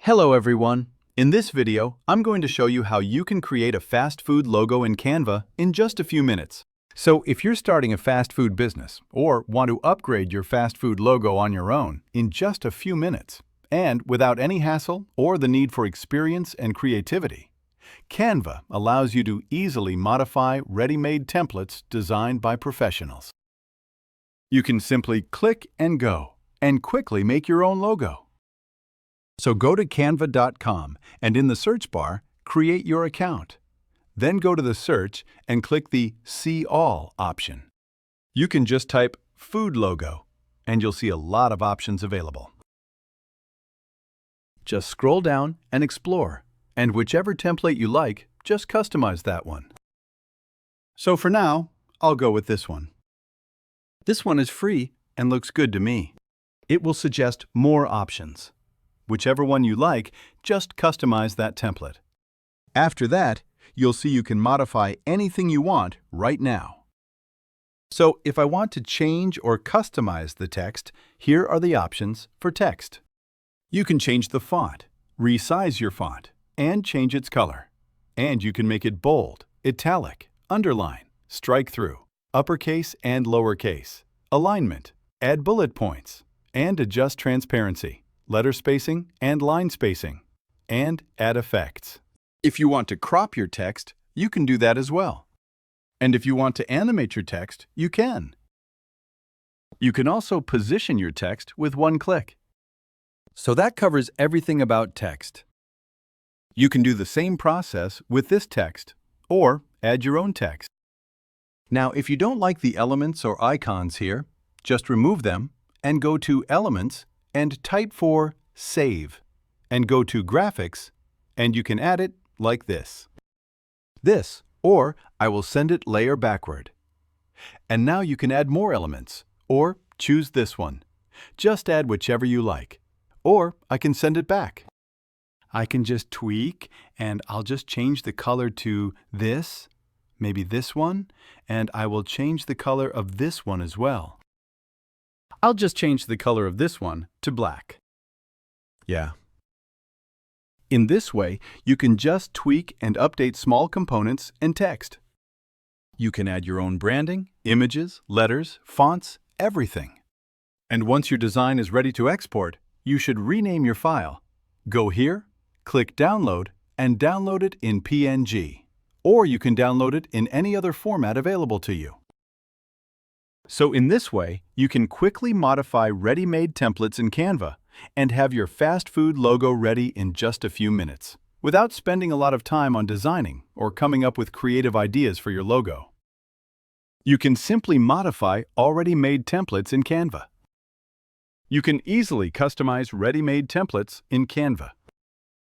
Hello everyone! In this video, I'm going to show you how you can create a fast food logo in Canva in just a few minutes. So if you're starting a fast food business or want to upgrade your fast food logo on your own in just a few minutes and without any hassle or the need for experience and creativity, Canva allows you to easily modify ready-made templates designed by professionals. You can simply click and go and quickly make your own logo. So go to canva.com and in the search bar, create your account. Then go to the search and click the See All option. You can just type food logo and you'll see a lot of options available. Just scroll down and explore, and whichever template you like, just customize that one. So for now, I'll go with this one. This one is free and looks good to me. It will suggest more options. Whichever one you like, just customize that template. After that, you'll see you can modify anything you want right now. So if I want to change or customize the text, here are the options for text. You can change the font, resize your font, and change its color. And you can make it bold, italic, underline, strike through, uppercase and lowercase, alignment, add bullet points, and adjust transparency, letter spacing and line spacing, and add effects. If you want to crop your text, you can do that as well. And if you want to animate your text, you can. You can also position your text with one click. So that covers everything about text. You can do the same process with this text, or add your own text. Now, if you don't like the elements or icons here, just remove them and go to Elements and type for Save, and go to Graphics, and you can add it like this. Or I will send it layer backward. And now you can add more elements, or choose this one. Just add whichever you like, or I can send it back. I can just tweak, and I'll just change the color to this, maybe this one, and I will change the color of this one as well. I'll just change the color of this one to black. Yeah. In this way, you can just tweak and update small components and text. You can add your own branding, images, letters, fonts, everything. And once your design is ready to export, you should rename your file. Go here, click Download, and download it in PNG. Or you can download it in any other format available to you. So in this way, you can quickly modify ready-made templates in Canva and have your fast food logo ready in just a few minutes, without spending a lot of time on designing or coming up with creative ideas for your logo. You can simply modify already made templates in Canva. You can easily customize ready-made templates in Canva.